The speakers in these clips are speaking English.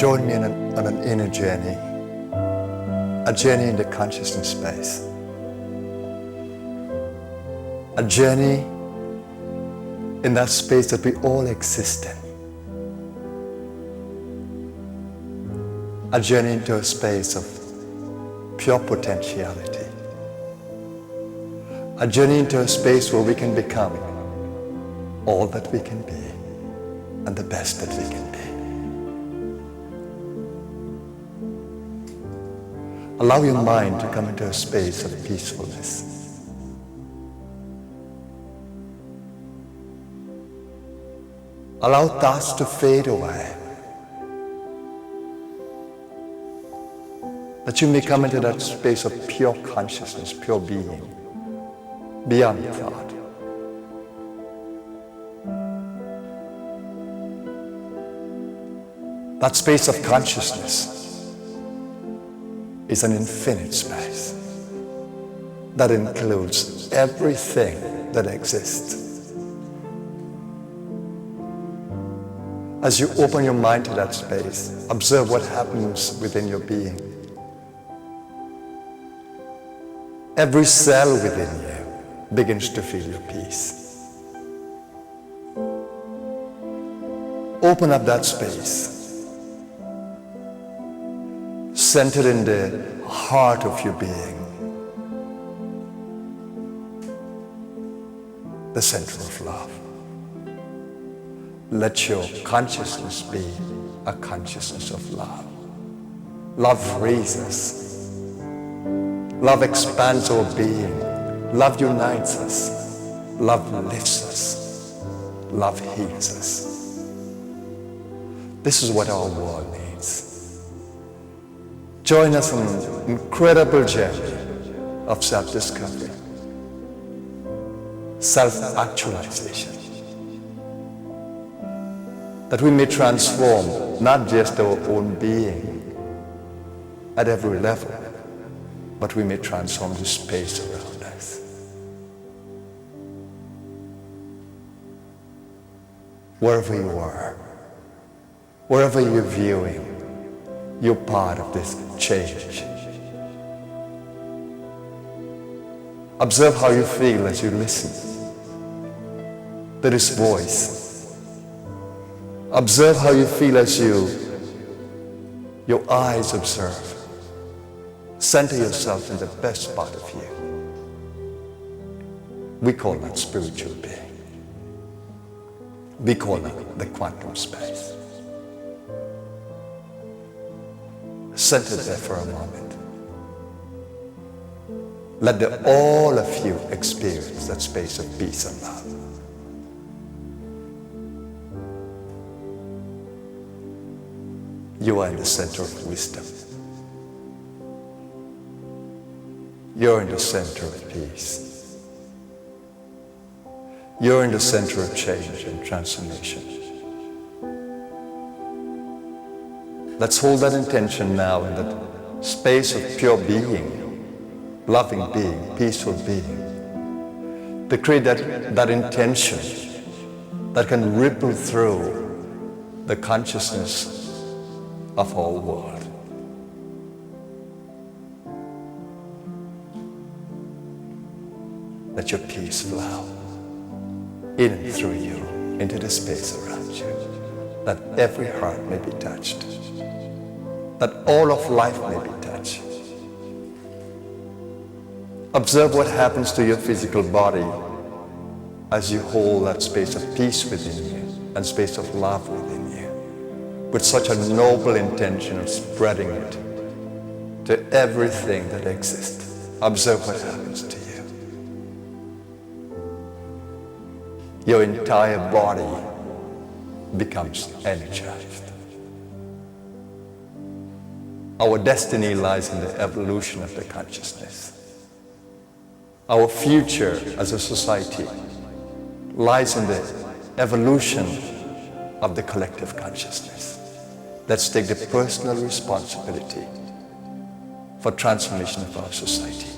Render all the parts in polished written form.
join me on an inner journey, a journey in the consciousness space, a journey in that space that we all exist in, a journey into a space of pure potentiality, a journey into a space where we can become all that we can be and the best that we can be. Allow your mind to come into a space of peacefulness. Allow thoughts to fade away, that you may come into that space of pure consciousness, pure being, beyond thought. That space of consciousness is an infinite space that includes everything that exists. As you open your mind to that space, observe what happens within your being. Every cell within you begins to feel your peace. Open up that space, centered in the heart of your being, the center of love. Let your consciousness be a consciousness of love. Love raises. Love expands our being. Love unites us. Love lifts us. Love heals us. This is what our world needs. Join us on an incredible journey of self-discovery, self-actualization, that we may transform not just our own being at every level, but we may transform the space around us. Wherever you are, wherever you're viewing, you're part of this change. Observe how you feel as you listen to this voice. Observe how you feel as your eyes observe. Center yourself in the best part of you. We call that spiritual being. We call it the quantum space. Center there for a moment. Let all of you experience that space of peace and love. You are in the center of wisdom. You're in the center of peace. You're in the center of change and transformation. Let's hold that intention now in that space of pure being, loving being, peaceful being, to create that intention that can ripple through the consciousness of our world. Let your peace flow in and through you into the space around you, that every heart may be touched, that all of life may be touched. Observe what happens to your physical body as you hold that space of peace within you and space of love within you, with such a noble intention of spreading it to everything that exists. Observe what happens to you. Your entire body becomes energized. Our destiny lies in the evolution of the consciousness. Our future as a society lies in the evolution of the collective consciousness. Let's take the personal responsibility for transformation of our society.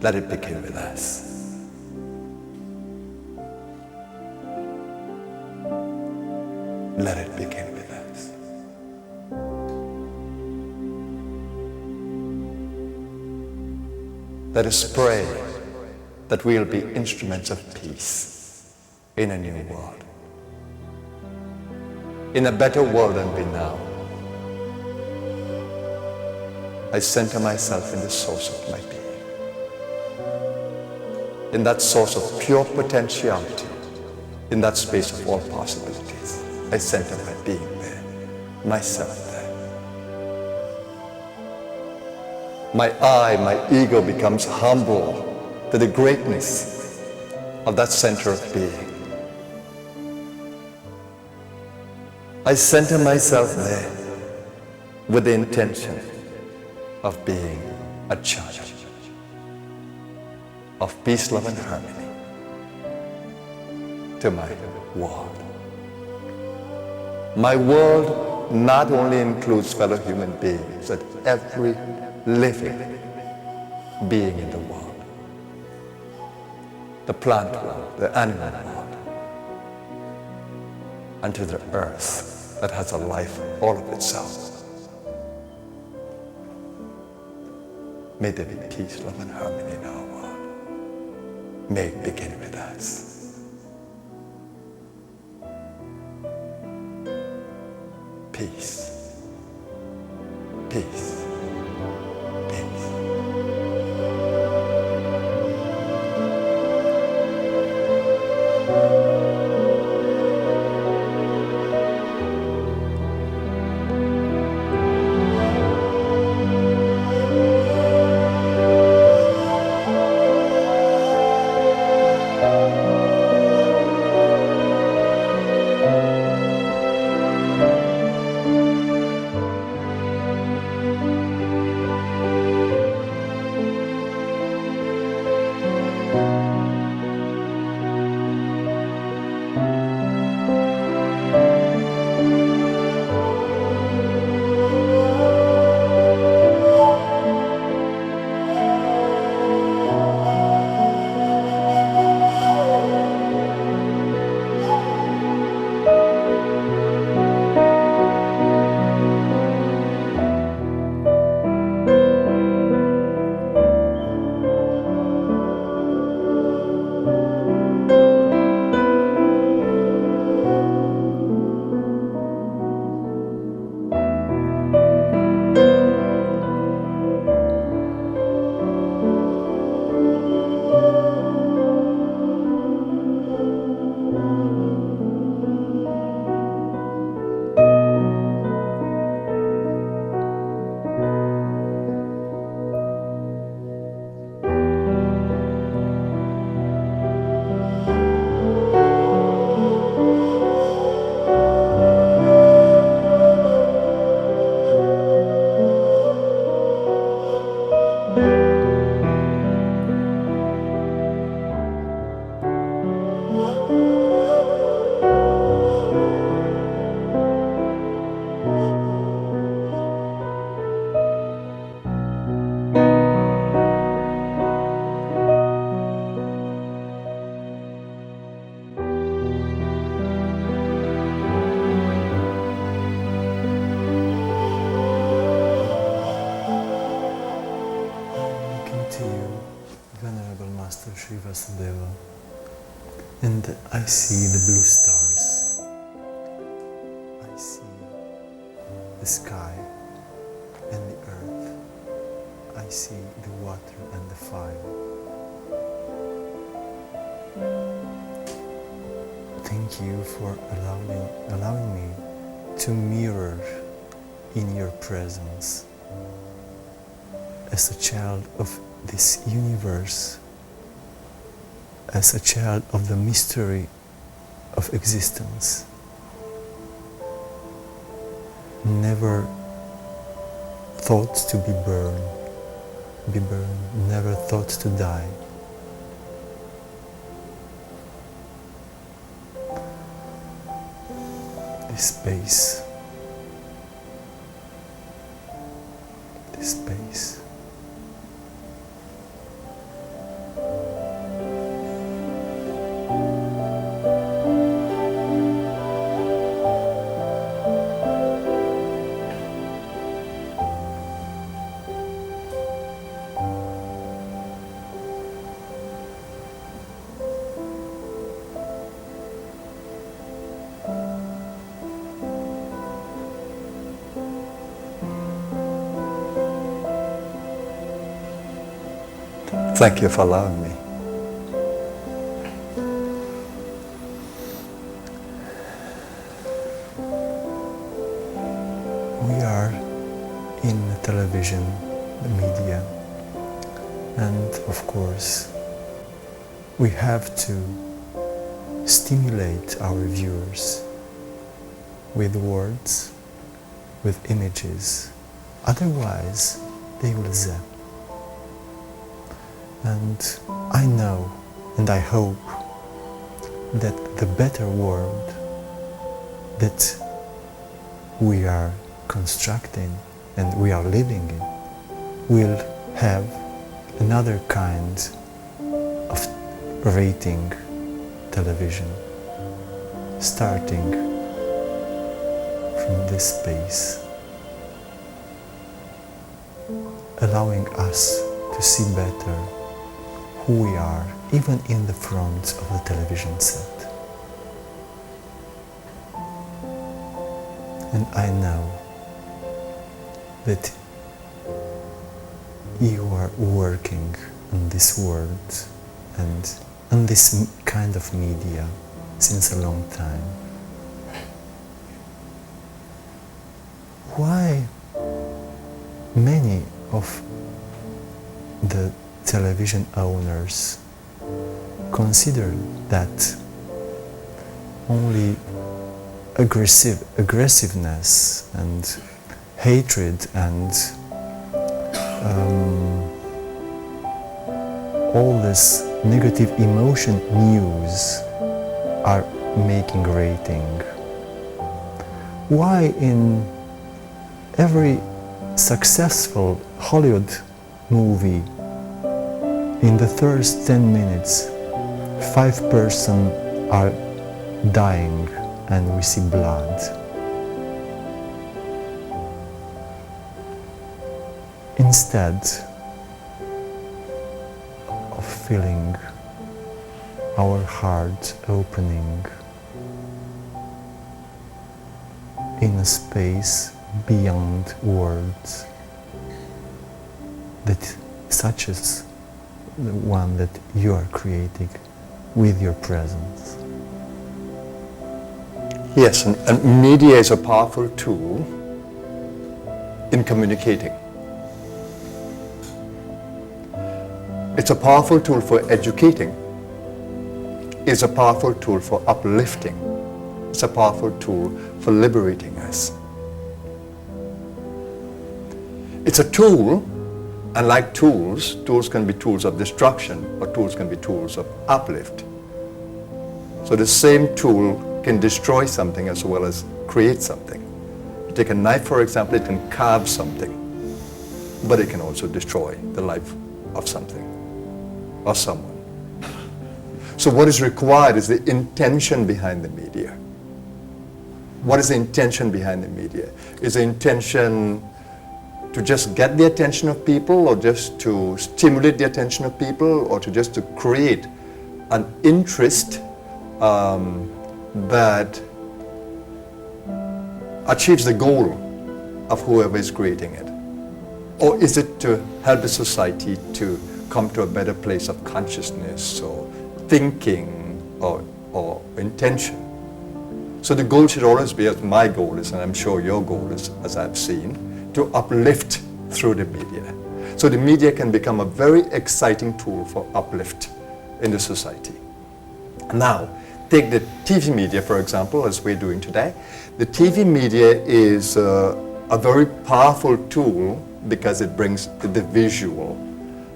Let it begin with us. Let it begin with us. Let us pray that we'll be instruments of peace in a new world, in a better world than we now. I center myself in the source of my being, in that source of pure potentiality, in that space of all possibilities. I center my being there, myself there. My ego becomes humble to the greatness of that center of being. I center myself there with the intention of being a child of peace, love, and harmony to my world. My world not only includes fellow human beings, but every living being in the world. The plant world, the animal world, and to the earth that has a life all of itself. May there be peace, love, and harmony in our world. May it begin with us. Peace. Peace. Sri Vasudeva, and I see the blue stars. I see the sky and the earth. I see the water and the fire. Thank you for allowing me to mirror in your presence as a child of this universe, as a child of the mystery of existence. Never thought to be burned, never thought to die. This space. Thank you for allowing me. We are in television, the media, and of course we have to stimulate our viewers with words, with images, otherwise they will zap. And I know and I hope that the better world that we are constructing and we are living in will have another kind of rating television, starting from this space, allowing us to see better who we are, even in the front of the television set. And I know that you are working on this world and on this kind of media since a long time. Why many of the television owners consider that only aggressiveness and hatred and all this negative emotion news are making rating? Why in every successful Hollywood movie, in the first 10 minutes, 5 persons are dying and we see blood? Instead of feeling our heart opening in a space beyond words, that such as the one that you are creating with your presence. Yes, and media is a powerful tool in communicating. It's a powerful tool for educating. It's a powerful tool for uplifting. It's a powerful tool for liberating us. It's a tool, and like tools, tools can be tools of destruction, or tools can be tools of uplift. So the same tool can destroy something as well as create something. You take a knife, for example, it can carve something, but it can also destroy the life of something or someone. So what is required is the intention behind the media. What is the intention behind the media? Is the intention to just get the attention of people, or just to stimulate the attention of people, or to just to create an interest that achieves the goal of whoever is creating it? Or is it to help the society to come to a better place of consciousness or thinking or intention? So the goal should always be, as my goal is, and I'm sure your goal is, as I've seen, to uplift through the media. So the media can become a very exciting tool for uplift in the society. Now, take the TV media, for example, as we're doing today. The TV media is a very powerful tool because it brings the visual,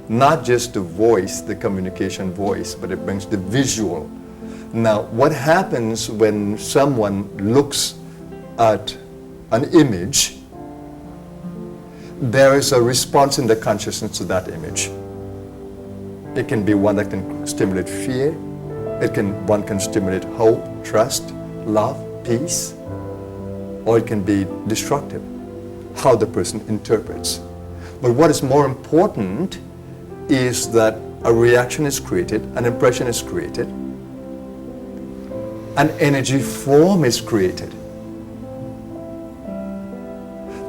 not just the voice, the communication voice, but it brings the visual. Now, what happens when someone looks at an image? There is a response in the consciousness to that image. It can be one that can stimulate fear. One can stimulate hope, trust, love, peace. Or it can be destructive, how the person interprets. But what is more important is that a reaction is created, an impression is created, an energy form is created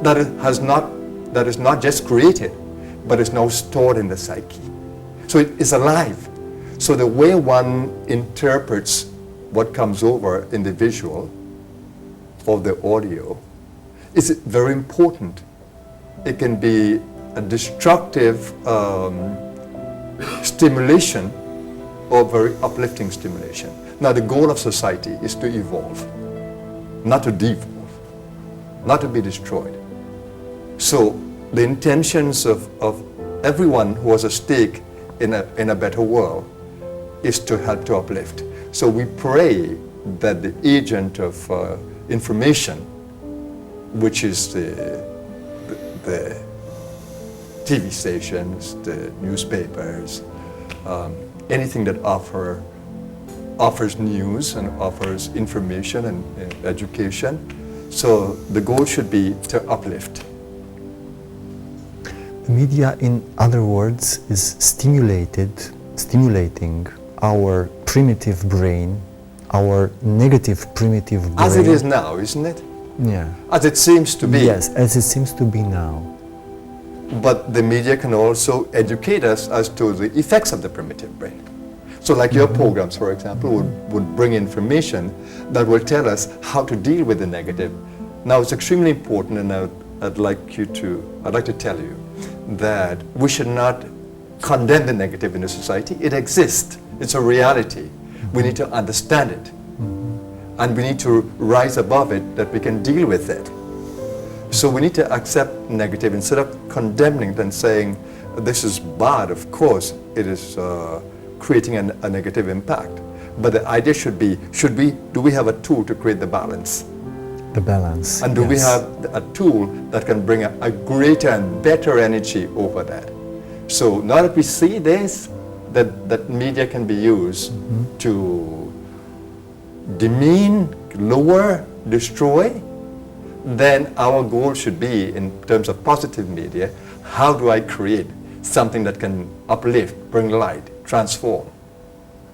that is not just created, but is now stored in the psyche. So it is alive. So the way one interprets what comes over in the visual or the audio is very important. It can be a destructive stimulation or very uplifting stimulation. Now the goal of society is to evolve, not to devolve, not to be destroyed. So the intentions of everyone who has a stake in a better world is to help to uplift. So we pray that the agent of information, which is the TV stations, the newspapers, anything that offers news and offers information and education. So the goal should be to uplift. The media, in other words, is stimulating our primitive brain, our negative primitive brain. As it is now, isn't it? Yeah. As it seems to be. Yes, as it seems to be now. But the media can also educate us as to the effects of the primitive brain. So like your programs, for example, would bring information that will tell us how to deal with the negative. Now it's extremely important, and I'd like to tell you that we should not condemn the negative in the society. It exists. It's a reality. We need to understand it. And we need to rise above it, that we can deal with it. So we need to accept negative instead of condemning it and saying, this is bad. Of course, it is creating a negative impact. But the idea should be, do we have a tool to create the balance? The balance. And do we have a tool that can bring a greater and better energy over that? So now that we see this, that media can be used to demean, lower, destroy, then our goal should be, in terms of positive media, how do I create something that can uplift, bring light, transform,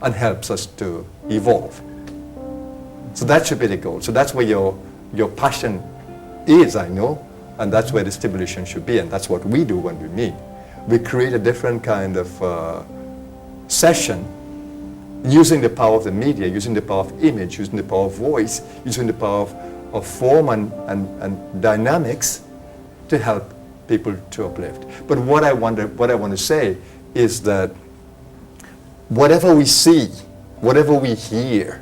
and helps us to evolve? So that should be the goal. So that's where your passion is, I know, and that's where the stimulation should be, and that's what we do when we meet. We create a different kind of session using the power of the media, using the power of image, using the power of voice, using the power of form and dynamics to help people to uplift. But what I want to say is that whatever we see, whatever we hear,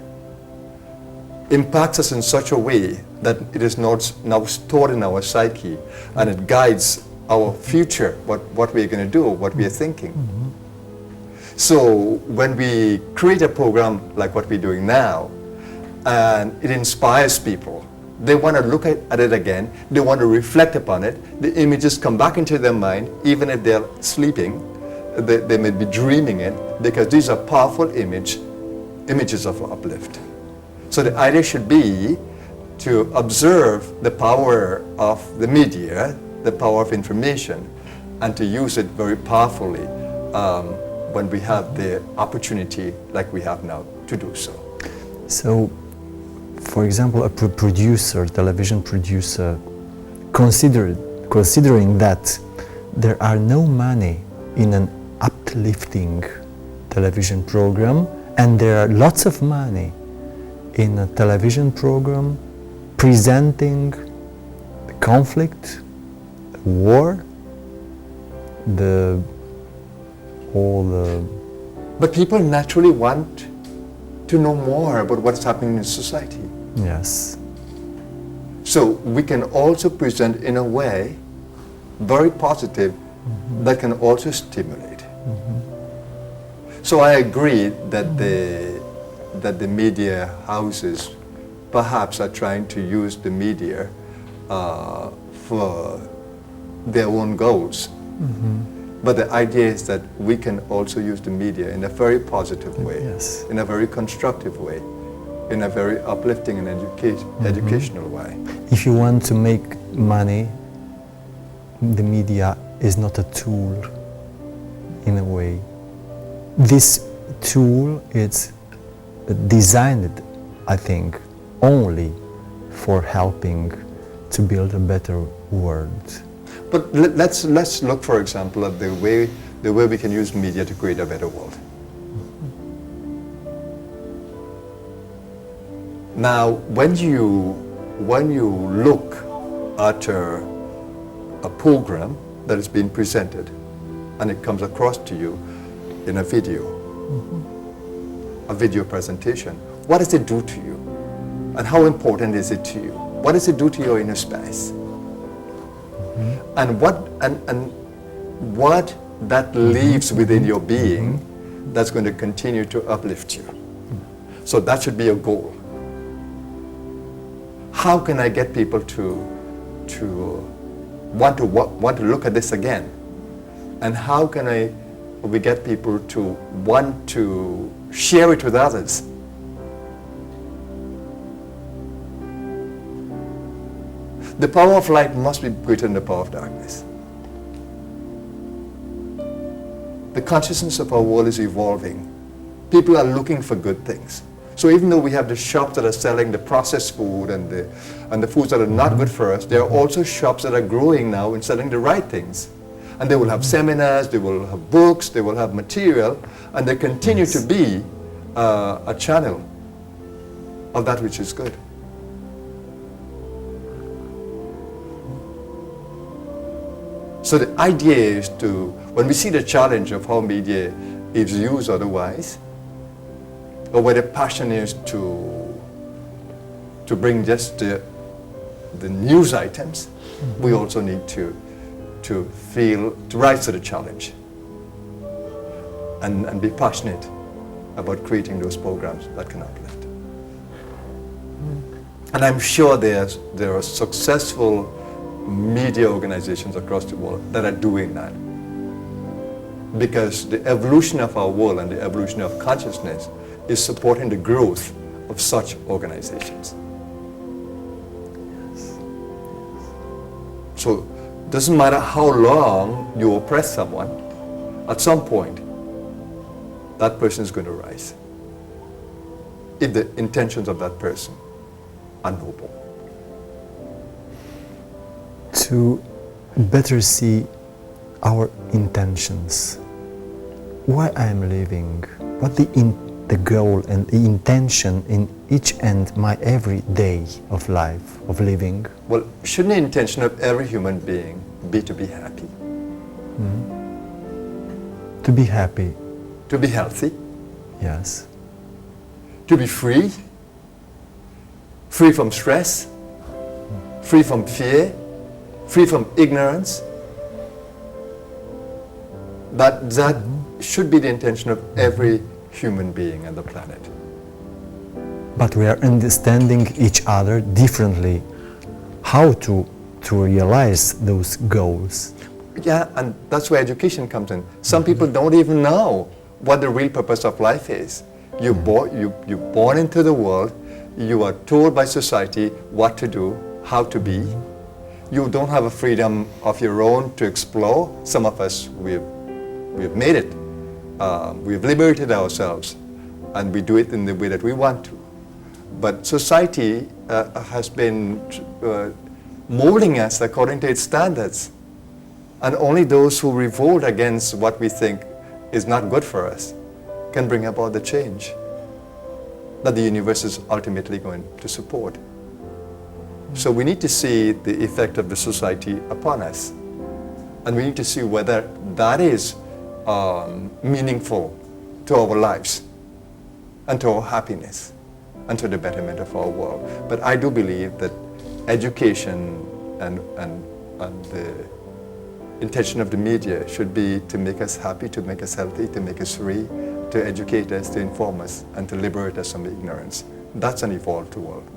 impacts us in such a way that it is now stored in our psyche, and it guides our future, what we're going to do, what we are thinking. So when we create a program like what we're doing now, and it inspires people, they want to look at it again, they want to reflect upon it, the images come back into their mind, even if they're sleeping, they may be dreaming it, because these are powerful images of uplift. So the idea should be to observe the power of the media, the power of information, and to use it very powerfully when we have the opportunity, like we have now, to do so. So, for example, a television producer, considering that there are no money in an uplifting television program, and there are lots of money in a television program presenting the conflict, the war, But people naturally want to know more about what's happening in society. Yes. So we can also present in a way very positive that can also stimulate. So I agree that the media houses perhaps are trying to use the media for their own goals. But the idea is that we can also use the media in a very positive way, Yes. in a very constructive way, in a very uplifting and educational way. If you want to make money, the media is not a tool, in a way. This tool is designed, I think, only for helping to build a better world. But let's look, for example, at the way the way we can use media to create a better world. Now, when you look at a program that is being presented and it comes across to you in a video, a video presentation, what does it do to you? And how important is it to you? What does it do to your inner space? And what that leaves within your being that's going to continue to uplift you. So that should be your goal. How can I get people to want to look at this again? And how can we get people to want to share it with others? The power of light must be greater than the power of darkness. The consciousness of our world is evolving. People are looking for good things. So even though we have the shops that are selling the processed food and the foods that are not good for us, there are also shops that are growing now and selling the right things. And they will have seminars, they will have books, they will have material, and they continue to be a channel of that which is good. So the idea is to, when we see the challenge of how media is used otherwise, or where the passion is to bring just the news items, we also need to rise to the challenge and be passionate about creating those programs that can uplift. And I'm sure there are successful media organizations across the world that are doing that. Because the evolution of our world and the evolution of consciousness is supporting the growth of such organizations. Yes. So it doesn't matter how long you oppress someone, at some point that person is going to rise. If the intentions of that person are noble. To better see our intentions, why I am living, what the goal and the intention in each and my every day of life, of living. Well, shouldn't the intention of every human being be to be happy? To be happy. To be healthy? Yes. To be free? Free from stress? Free from fear? Free from ignorance? That should be the intention of every human being on the planet. But we are understanding each other differently. How to realize those goals? Yeah, and that's where education comes in. Some people don't even know what the real purpose of life is. You're born into the world, you are told by society what to do, how to be. You don't have a freedom of your own to explore. Some of us, we've made it. We've liberated ourselves, and we do it in the way that we want to. But society has been molding us according to its standards. And only those who revolt against what we think is not good for us can bring about the change that the universe is ultimately going to support. So we need to see the effect of the society upon us. And we need to see whether that is meaningful to our lives and to our happiness and to the betterment of our world. But I do believe that education and the intention of the media should be to make us happy, to make us healthy, to make us free, to educate us, to inform us, and to liberate us from ignorance. That's an evolved world.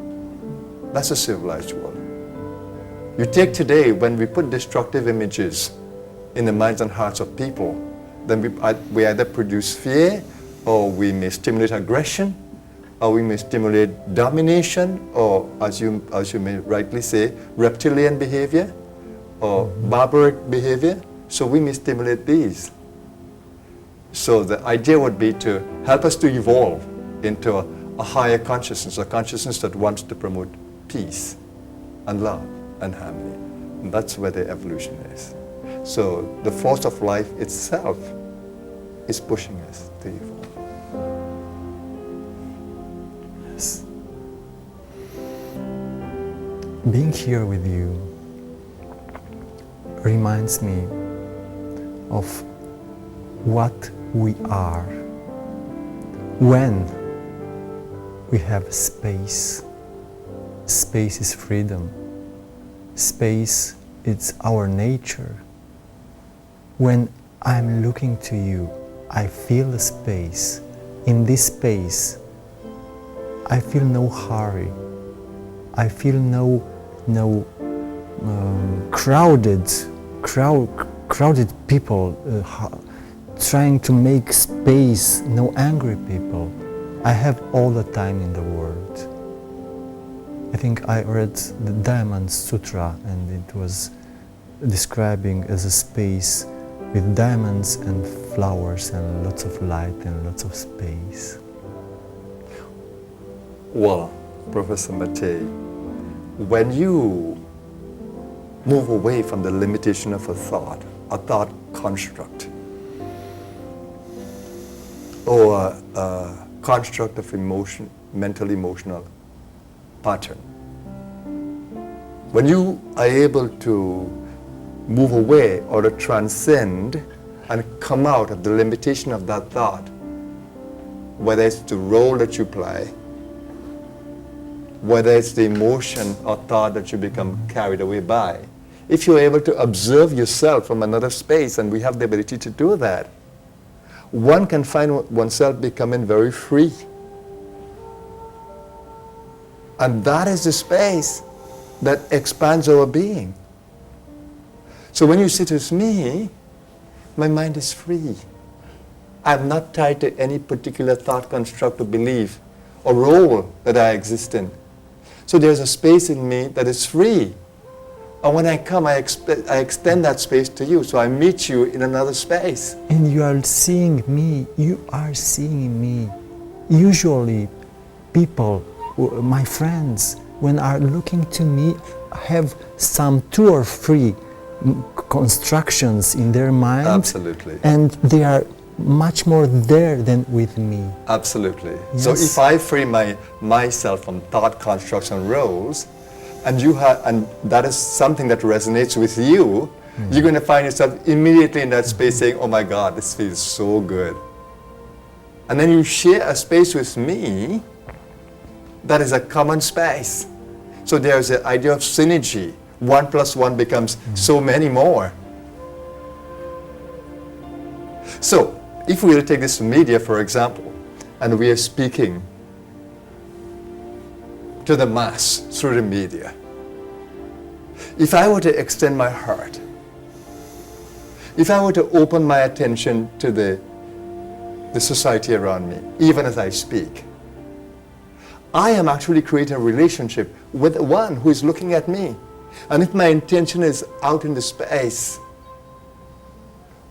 That's a civilized world. You take today, when we put destructive images in the minds and hearts of people, then we either produce fear, or we may stimulate aggression, or we may stimulate domination, or as you may rightly say, reptilian behavior, or barbaric behavior. So we may stimulate these. So the idea would be to help us to evolve into a higher consciousness, a consciousness that wants to promote peace and love and harmony. And that's where the evolution is. So the force of life itself is pushing us to evolve. Yes. Being here with you reminds me of what we are when we have space. Space is freedom. Space is our nature. When I'm looking to you, I feel the space. In this space, I feel no hurry. I feel no crowded people trying to make space, no angry people. I have all the time in the world. I think I read the Diamond Sutra and it was describing as a space with diamonds and flowers and lots of light and lots of space. Well, Professor Matei, when you move away from the limitation of a thought construct, or a construct of mental emotional pattern, when you are able to move away or to transcend and come out of the limitation of that thought, whether it's the role that you play, whether it's the emotion or thought that you become carried away by, if you're able to observe yourself from another space, and we have the ability to do that, one can find oneself becoming very free. And that is the space that expands our being. So when you sit with me, my mind is free. I'm not tied to any particular thought construct or belief or role that I exist in. So there's a space in me that is free. And when I come, I extend that space to you. So I meet you in another space. And you are seeing me. You are seeing me. Usually, people, my friends, when are looking to me, have some 2 or 3 constructions in their mind. Absolutely. And they are much more there than with me. Absolutely. Yes. So if I free myself from thought constructs and roles, and that is something that resonates with you, you're going to find yourself immediately in that space saying, oh my God, this feels so good. And then you share a space with me that is a common space. So there's the idea of synergy. 1 + 1 becomes so many more. So, if we will take this media, for example, and we are speaking to the mass through the media, if I were to extend my heart, if I were to open my attention to the society around me, even as I speak, I am actually creating a relationship with one who is looking at me. And if my intention is out in the space,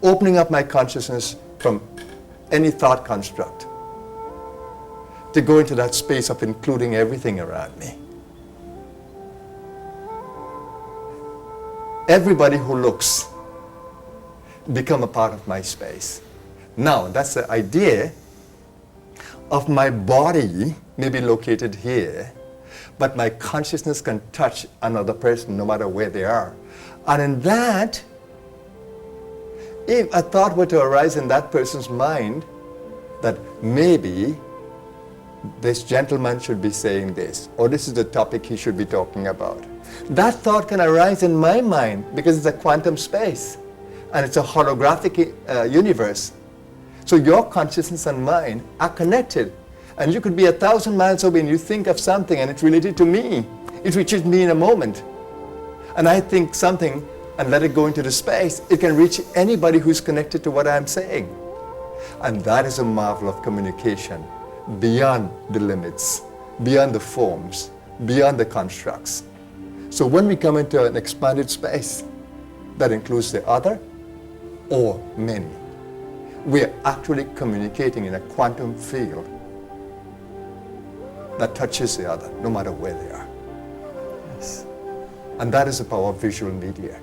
opening up my consciousness from any thought construct, to go into that space of including everything around me. Everybody who looks become a part of my space. Now, that's the idea of my body may be located here, but my consciousness can touch another person no matter where they are. And in that, if a thought were to arise in that person's mind that maybe this gentleman should be saying this, or this is the topic he should be talking about, that thought can arise in my mind because it's a quantum space and it's a holographic universe. So your consciousness and mine are connected. And you could be 1,000 miles away and you think of something and it's related to me. It reaches me in a moment. And I think something and let it go into the space. It can reach anybody who's connected to what I'm saying. And that is a marvel of communication beyond the limits, beyond the forms, beyond the constructs. So when we come into an expanded space that includes the other or many, we are actually communicating in a quantum field that touches the other, no matter where they are. Yes. And that is the power of visual media.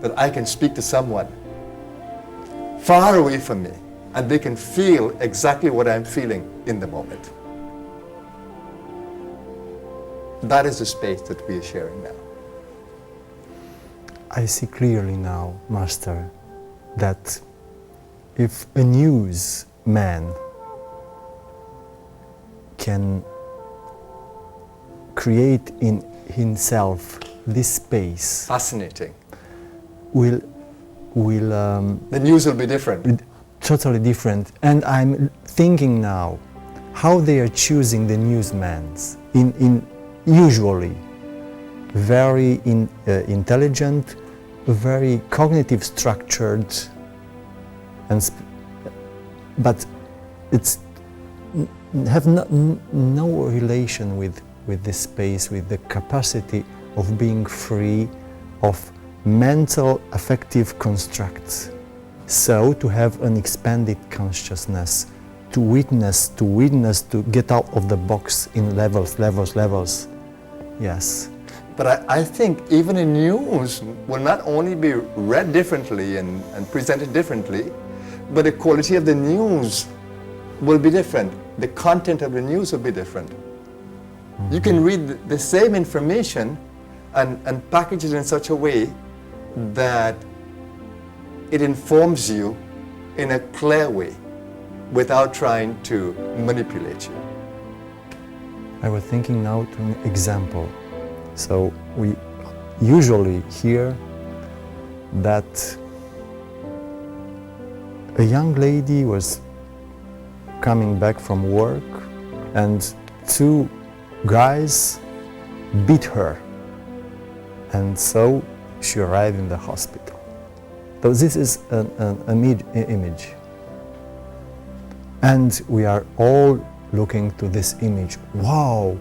that I can speak to someone far away from me and they can feel exactly what I'm feeling in the moment. That is the space that we are sharing now. I see clearly now, Master, that if a newsman can create in himself this space, Fascinating. will The news will be different. totally different. And I'm thinking now how they are choosing the newsmen in usually very intelligent, very cognitive structured, and but it's have no relation with this space, with the capacity of being free of mental affective constructs. So to have an expanded consciousness, to witness, to get out of the box in levels. Yes. But I think even in news will not only be read differently and presented differently, but the quality of the news will be different. The content of the news will be different. Mm-hmm. You can read the same information and package it in such a way that it informs you in a clear way without trying to manipulate you. I was thinking now to an example. So we usually hear that a young lady was coming back from work and two guys beat her, and so she arrived in the hospital. So this is an image, and we are all looking to this image. Wow,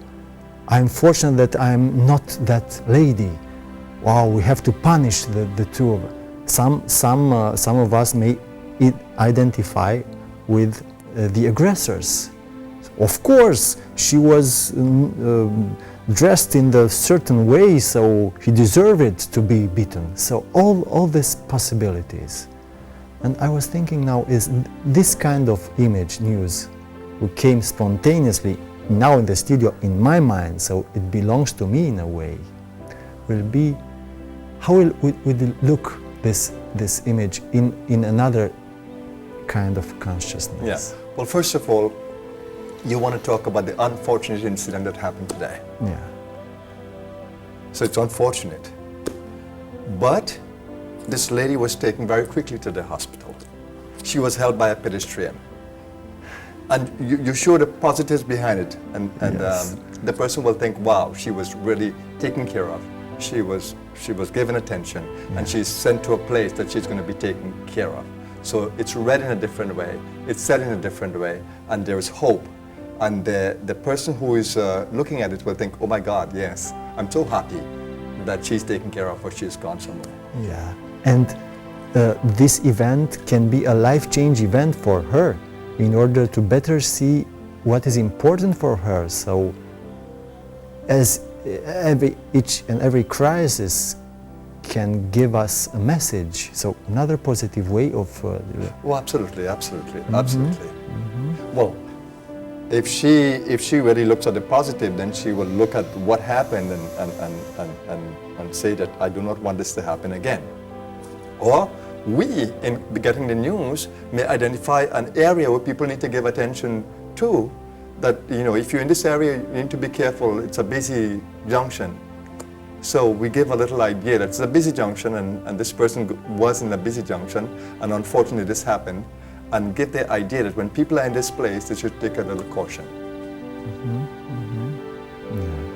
I'm fortunate that I'm not that lady. Wow, we have to punish the two of them. Some of us may identify with the aggressors. Of course, she was dressed in a certain way, so he deserved it to be beaten. So all these possibilities. And I was thinking now, is this kind of image news who came spontaneously now in the studio in my mind, so it belongs to me in a way, will be, how will it look, this image in another kind of consciousness? Yeah. Well, first of all, you want to talk about the unfortunate incident that happened today. Yeah. So it's unfortunate. But this lady was taken very quickly to the hospital. She was held by a pedestrian. And you show the positives behind it, and Yes. The person will think, wow, she was really taken care of. She was given attention, and she's sent to a place that she's going to be taken care of. So it's read in a different way, it's said in a different way, and there's hope. And the person who is looking at it will think, oh my God, yes, I'm so happy that she's taken care of or she's gone somewhere. Yeah. And this event can be a life-change event for her in order to better see what is important for her. So as each and every crisis can give us a message, so another positive way of... Oh, absolutely, absolutely, absolutely. Mm-hmm. Well, if she really looks at the positive, then she will look at what happened and say that I do not want this to happen again. Or we, in getting the news, may identify an area where people need to give attention to, that, you know, if you're in this area, you need to be careful, it's a busy junction. So we give a little idea that it's a busy junction, and this person was in a busy junction, and unfortunately this happened, and give the idea that when people are in this place, they should take a little caution. Mm-hmm. Mm-hmm. Yeah.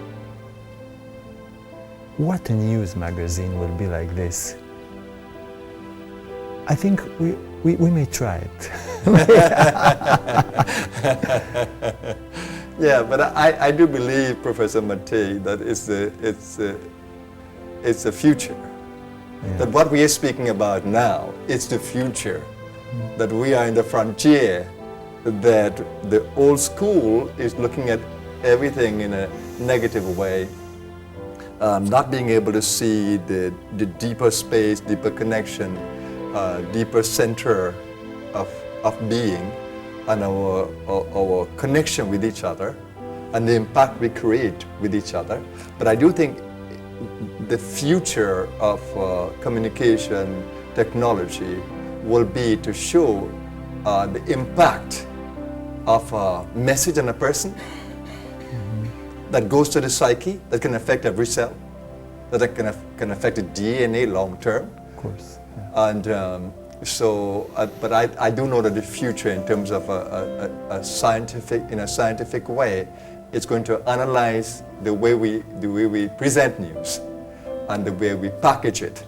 What a news magazine will be like this? I think we may try it. Yeah, but I do believe, Professor Matei, that it's the future. Yeah. That what we are speaking about now, it's the future. That we are in the frontier, that the old school is looking at everything in a negative way. not being able to see the deeper space, deeper connection, deeper center of being, and our connection with each other, and the impact we create with each other. But I do think the future of communication technology will be to show the impact of a message on a person that goes to the psyche, that can affect every cell, that can affect the DNA long term. Of course. Yeah. And but I do know that the future, in terms of a scientific way, it's going to analyze the way we present news, and the way we package it,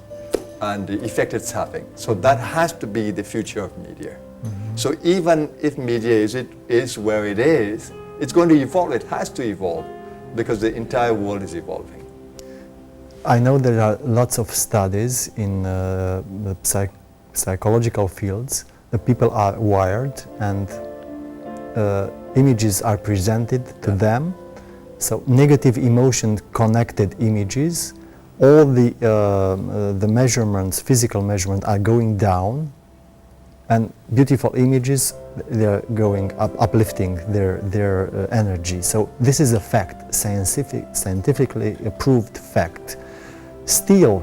and the effect it's having. So that has to be the future of media. So even if media is where it is, it's going to evolve. It has to evolve, because the entire world is evolving. I know there are lots of studies in the psychological fields. The people are wired, and images are presented to them. So negative emotion connected images, all the measurements, physical measurements, are going down, and beautiful images, they're going up, uplifting their energy. So this is a fact, scientifically approved fact. Still,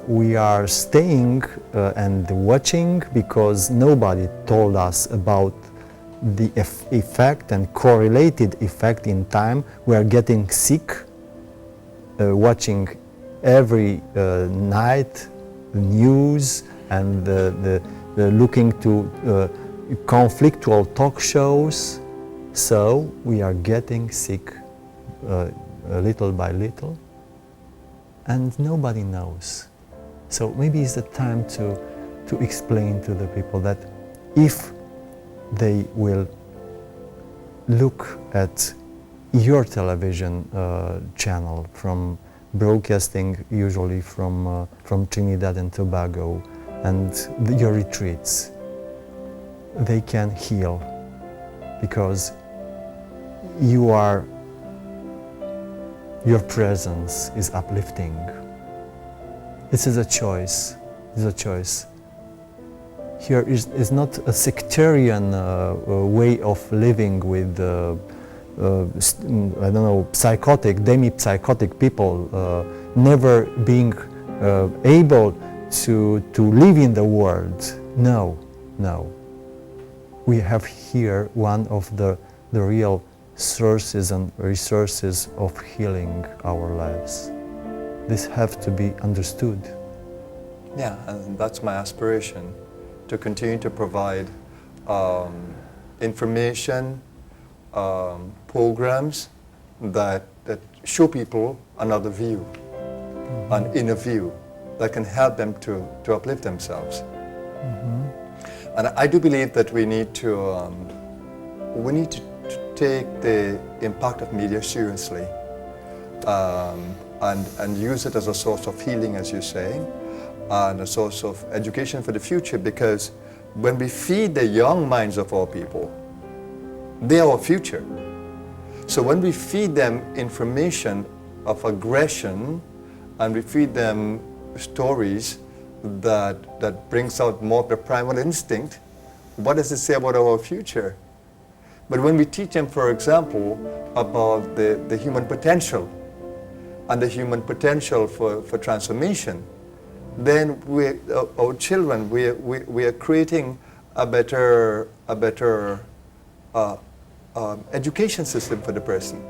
we are staying and watching, because nobody told us about the effect and correlated effect in time. We are getting sick, watching every night the news, and looking to conflictual talk shows. So we are getting sick little by little, and nobody knows. So maybe it's the time to explain to the people that if they will look at your television channel, from broadcasting usually from Trinidad and Tobago, and your retreats, they can heal, because your presence is uplifting. This is a choice. It's a choice. Here is not a sectarian way of living with I don't know, psychotic, demi-psychotic people never being able to live in the world. No, no. We have here one of the real sources and resources of healing our lives. This have to be understood. Yeah, and that's my aspiration, to continue to provide information, programs that show people another view, an inner view that can help them to uplift themselves. And I do believe that we need to take the impact of media seriously, and use it as a source of healing, as you're saying, and a source of education for the future, because when we feed the young minds of our people, they are our future. So when we feed them information of aggression, and we feed them stories that brings out more of the primal instinct, what does it say about our future? But when we teach them, for example, about the human potential, and the human potential for transformation, then our children, we are creating a better education system for the person.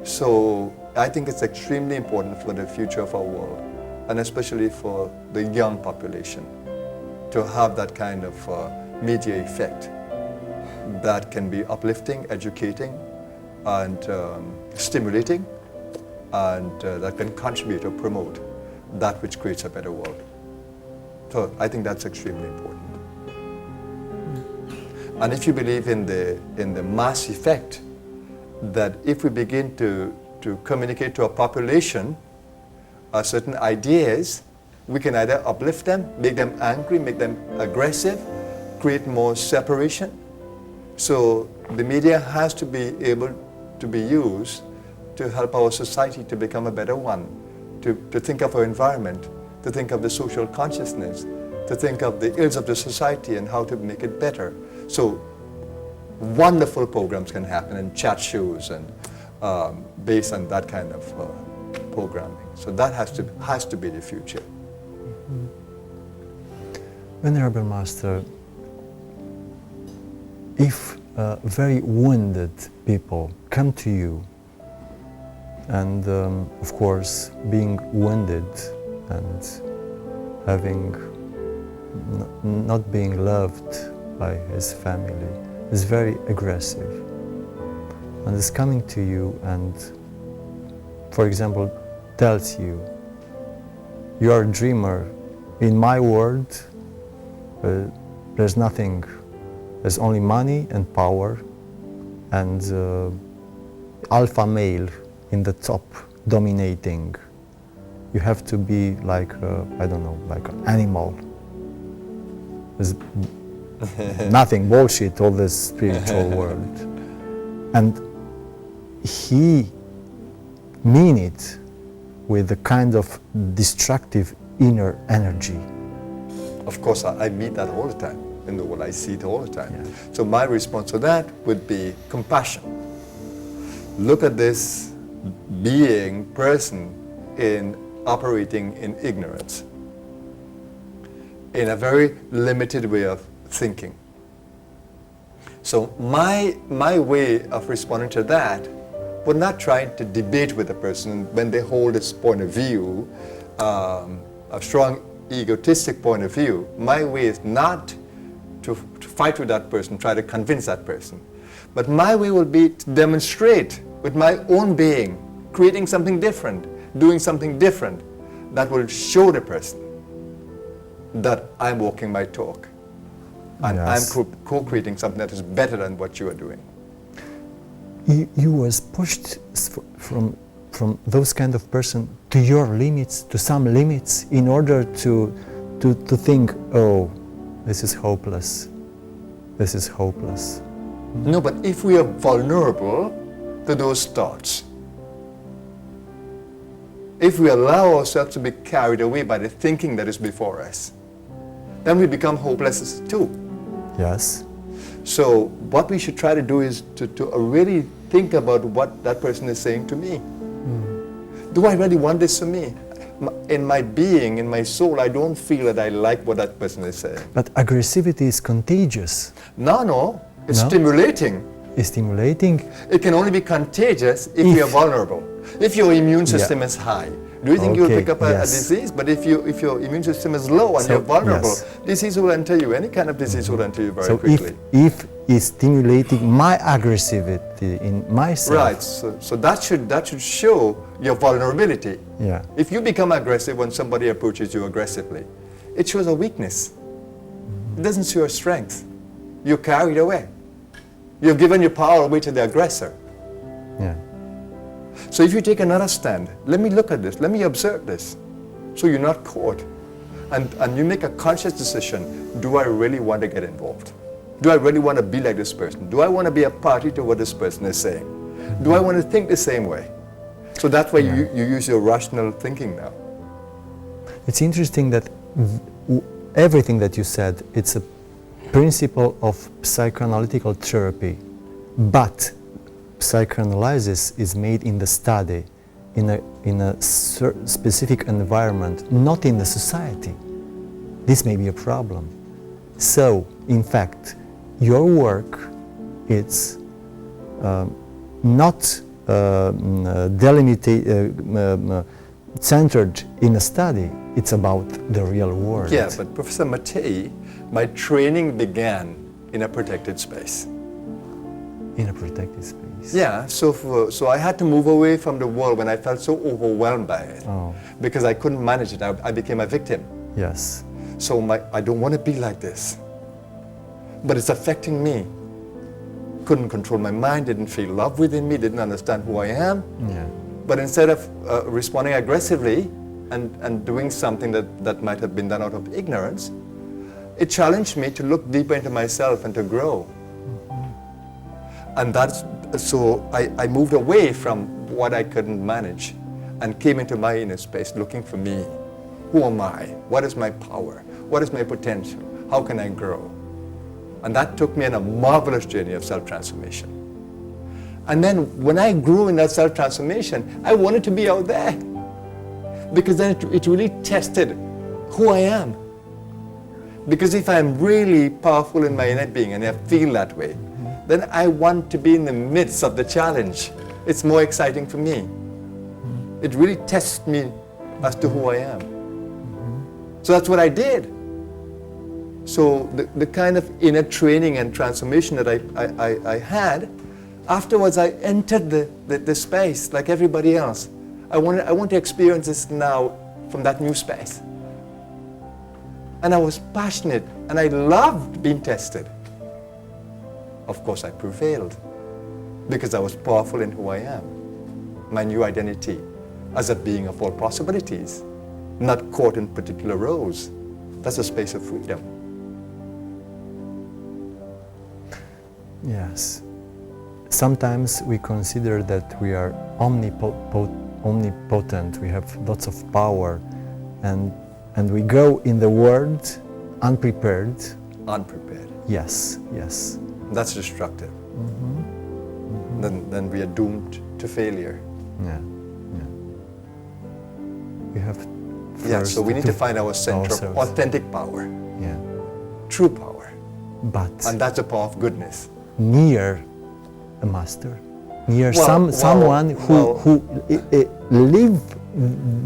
So I think it's extremely important for the future of our world, and especially for the young population, to have that kind of media effect that can be uplifting, educating, and stimulating, and that can contribute or promote that which creates a better world. So I think that's extremely important. And if you believe in the mass effect, that if we begin to communicate to a population certain ideas, we can either uplift them, make them angry, make them aggressive, create more separation. So the media has to be able to be used to help our society to become a better one, to think of our environment, to think of the social consciousness, to think of the ills of the society and how to make it better. So wonderful programs can happen and chat shows and based on that kind of programming. So that has to be the future. Mm-hmm. Venerable Master, if very wounded people come to you, and of course being wounded and having not being loved by his family is very aggressive, and is coming to you and, for example, tells you, you are a dreamer, in my world there's nothing, there's only money and power and alpha male in the top dominating. You have to be like, I don't know, like an animal. There's nothing, bullshit, all this spiritual world. And he mean it with a kind of destructive inner energy. Of course, I meet that all the time in the world. I see it all the time. Yeah. So my response to that would be compassion. Look at this being, person, operating in ignorance, in a very limited way of thinking. So my way of responding to that would not try to debate with the person when they hold this point of view, a strong egotistic point of view. My way is not to fight with that person, try to convince that person. But my way will be to demonstrate with my own being, creating something different, doing something different that will show the person that I'm walking my talk. And Yes. I'm co-creating something that is better than what you are doing. You was pushed from those kind of person to your limits, to some limits, in order to think, oh, this is hopeless. This is hopeless. No, but if we are vulnerable to those thoughts, if we allow ourselves to be carried away by the thinking that is before us, then we become hopeless too. Yes. So what we should try to do is to really think about what that person is saying to me. Do I really want this for me? In my being, in my soul, I don't feel that I like what that person is saying. But aggressivity is contagious. No, it's No? stimulating. It's stimulating. It can only be contagious if you are vulnerable. If your immune system is high, do you think you'll Okay, pick up a yes. disease? But if your immune system is low and So, you're vulnerable, yes. disease will enter you. Any kind of disease will enter you very So quickly. if it's stimulating my aggressivity in myself. Right. So that should show your vulnerability. Yeah. If you become aggressive when somebody approaches you aggressively, it shows a weakness. It doesn't show a strength. You're carried away. You've given your power away to the aggressor. Yeah. So if you take another stand, let me look at this, let me observe this, so you're not caught. And you make a conscious decision, do I really want to get involved? Do I really want to be like this person? Do I want to be a party to what this person is saying? Do I want to think the same way? So that's why you use your rational thinking now. It's interesting that everything that you said, it's a principle of psychoanalytical therapy, but psychoanalysis is made in the study, in a specific environment, not in the society. This may be a problem. So, in fact, your work, it's not centered in a study. It's about the real world. Yeah, but Professor Matei, my training began in a protected space. In a protected space. Yeah, so I had to move away from the world when I felt so overwhelmed by it. Oh. Because I couldn't manage it. I became a victim. Yes. So I don't want to be like this. But it's affecting me. Couldn't control my mind, didn't feel love within me, didn't understand who I am. Yeah. But instead of responding aggressively and doing something that might have been done out of ignorance, it challenged me to look deeper into myself and to grow. And so I moved away from what I couldn't manage and came into my inner space looking for me. Who am I? What is my power? What is my potential? How can I grow? And that took me on a marvelous journey of self-transformation. And then when I grew in that self-transformation, I wanted to be out there. Because then it really tested who I am. Because if I'm really powerful in my inner being and I feel that way, then I want to be in the midst of the challenge. It's more exciting for me. It really tests me as to who I am. So that's what I did. So the kind of inner training and transformation that I had, afterwards I entered the space like everybody else. I want to experience this now from that new space. And I was passionate and I loved being tested. Of course I prevailed because I was powerful in who I am. My new identity as a being of all possibilities, not caught in particular roles. That's a space of freedom. Yes. Sometimes we consider that we are omnipotent, we have lots of power, and we go in the world unprepared. Unprepared. Yes, yes. That's destructive. Then we are doomed to failure. Yeah, yeah. We have So we need to find our center of authentic power. Yeah. True power. But And that's the power of goodness. near a master, near someone who live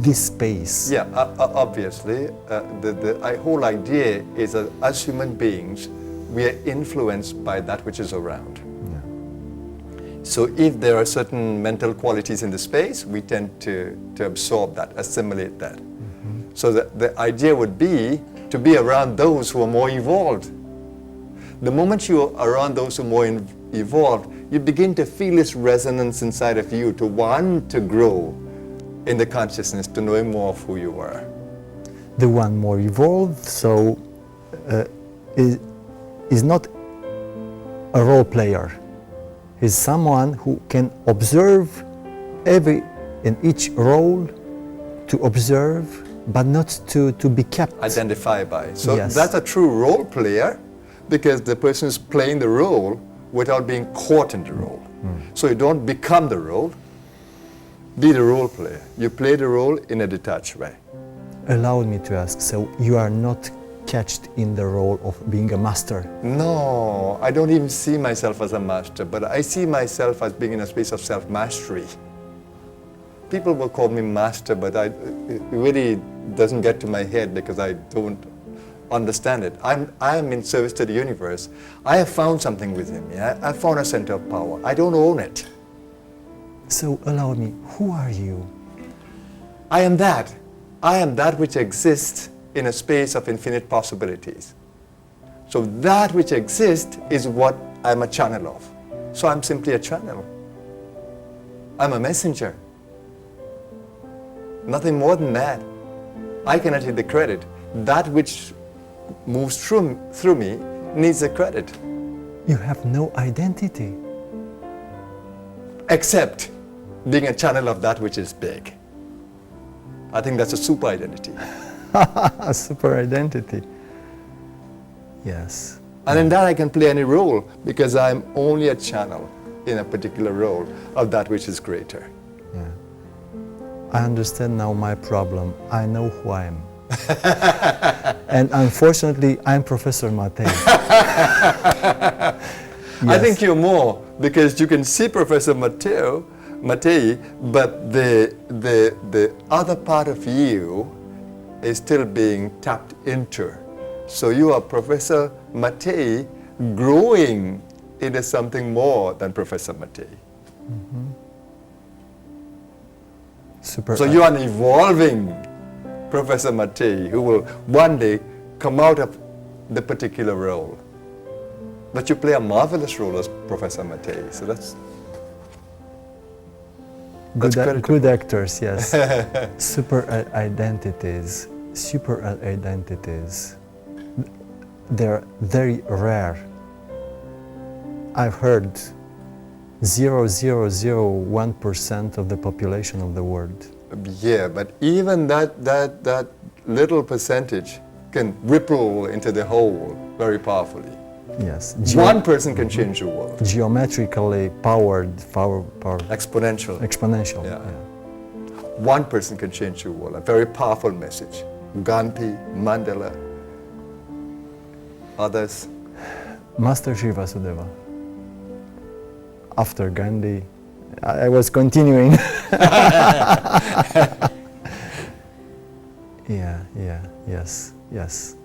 this space. Yeah, obviously, the whole idea is that as human beings, we are influenced by that which is around. Yeah. So if there are certain mental qualities in the space, we tend to absorb that, assimilate that. So the idea would be to be around those who are more evolved. The moment you are around those who are more evolved, you begin to feel this resonance inside of you to want to grow in the consciousness, to knowing more of who you are. The one more evolved, so is not a role player. He's someone who can observe in each role, to observe, but not to be kept. Identify by. So Yes. that's a true role player, because the person is playing the role without being caught in the role. So you don't become the role, be the role player. You play the role in a detached way. Allow me to ask, so you are not catched in the role of being a master? No, I don't even see myself as a master, but I see myself as being in a space of self-mastery. People will call me master, but it really doesn't get to my head because I don't understand it. I'm in service to the universe. I have found something within me. I found a center of power. I don't own it. So allow me, who are you? I am that. I am that which exists in a space of infinite possibilities. So that which exists is what I'm a channel of. So I'm simply a channel. I'm a messenger. Nothing more than that. I cannot take the credit. That which moves through me needs the credit. You have no identity. Except being a channel of that which is big. I think that's a super identity. A super identity. Yes. And in that I can play any role because I'm only a channel in a particular role of that which is greater. Yeah. I understand now my problem. I know who I am. And unfortunately, I'm Professor Matei. Yes. I think you're more, because you can see Professor Matei, but the other part of you is still being tapped into. So you are Professor Matei growing into something more than Professor Matei. Super. So you are an evolving Professor Matei who will one day come out of the particular role. But you play a marvelous role as Professor Matei, so that's good actors, yes. Super identities. They're very rare. I've heard 0.0001% of the population of the world. Yeah, but even that little percentage can ripple into the whole very powerfully. Yes. One person can change the world. Geometrically powered, Exponential. exponential. Yeah. One person can change the world. A very powerful message. Gandhi, Mandela, others. Master Sri Vasudeva. After Gandhi, I was continuing. Yes.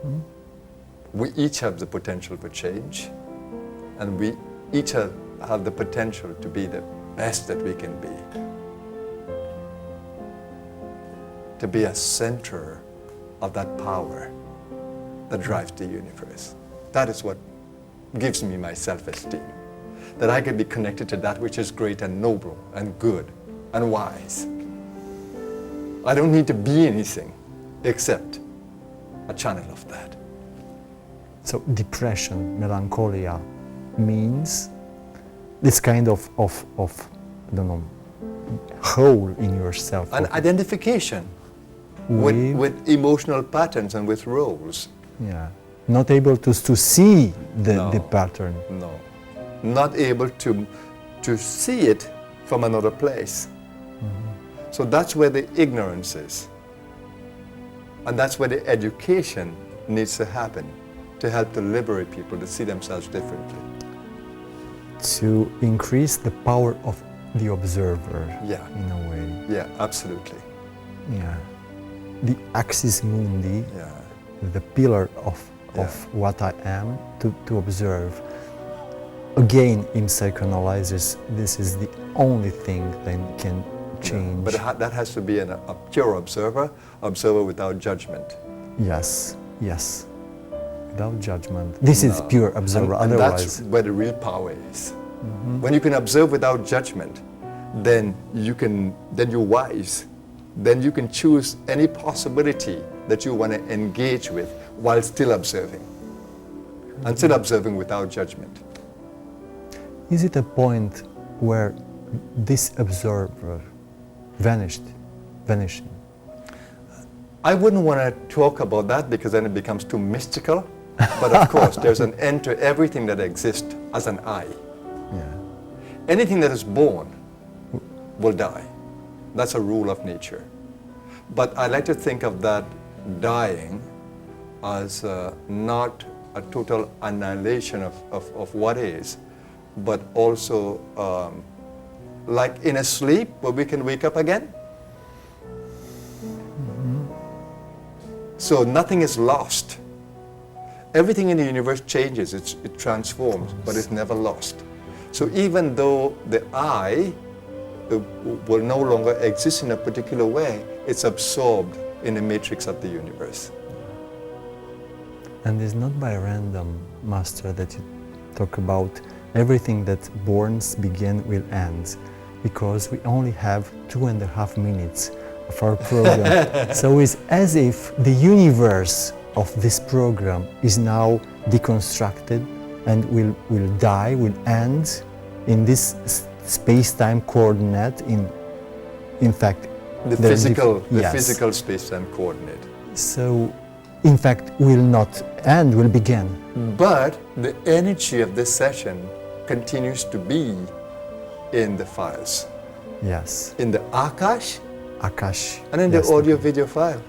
Mm-hmm. We each have the potential for change, and we each have the potential to be the best that we can be. To be a center of that power that drives the universe. That is what gives me my self-esteem. That I can be connected to that which is great and noble and good and wise. I don't need to be anything except a channel of that. So depression, melancholia means this kind of I don't know, hole in yourself. An identification with emotional patterns and with roles. Yeah. Not able to see the pattern. No. Not able to see it from another place. Mm-hmm. So that's where the ignorance is. And that's where the education needs to happen to help to liberate people to see themselves differently. To increase the power of the observer, Yeah. in a way. Yeah, absolutely. Yeah. The axis mundi, Yeah. the pillar of what I am, to observe. Again, in psychoanalysis, this is the only thing that can change. Yeah, but that has to be a pure observer without judgment. Yes. Without judgment. This is pure observer, and otherwise. that's where the real power is. Mm-hmm. When you can observe without judgment, then you're wise. Then you can choose any possibility that you want to engage with while still observing. And still observing without judgment. Is it a point where this observer vanishing? I wouldn't want to talk about that because then it becomes too mystical. But of course, there's an end to everything that exists as an I. Yeah. Anything that is born will die. That's a rule of nature. But I like to think of that dying as not a total annihilation of what is, but also like in a sleep where we can wake up again. Mm-hmm. So nothing is lost. Everything in the universe changes, it transforms, but it's never lost. So even though the I will no longer exist in a particular way, it's absorbed in the matrix of the universe. And it's not by random, Master, that you talk about everything that borns begin will end, because we only have 2.5 minutes of our program. So it's as if the universe of this program is now deconstructed and will die, will end in this space-time coordinate. In fact, the physical space-time coordinate. So, in fact, will not end, will begin. But the energy of this session continues to be in the files. Yes. In the Akash. And in yes, the audio-video file.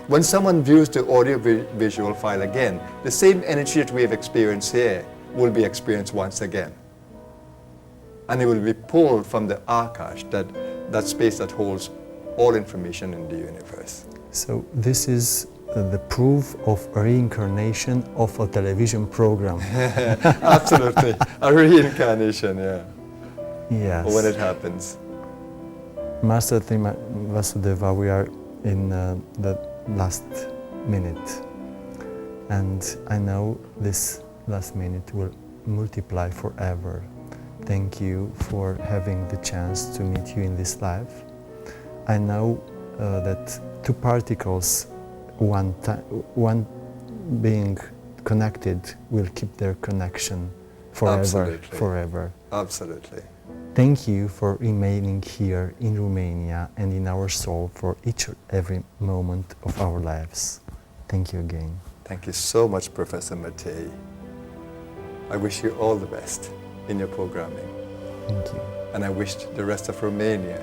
When someone views the audio-visual file again, the same energy that we have experienced here will be experienced once again. And it will be pulled from the Akash, that space that holds all information in the universe. So this is the proof of a reincarnation of a television program. Absolutely. A reincarnation, yeah. Yes. When it happens. Master Vasudeva, we are in the last minute. And I know this last minute will multiply forever. Thank you for having the chance to meet you in this life. I know that two particles, one being connected, will keep their connection forever, Absolutely. forever. Absolutely. Thank you for remaining here in Romania and in our soul for each and every moment of our lives. Thank you again. Thank you so much, Professor Matei. I wish you all the best in your programming. Thank you. And I wish the rest of Romania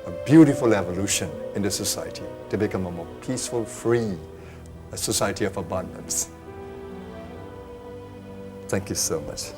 a beautiful evolution in the society to become a more peaceful, free, a society of abundance. Thank you so much.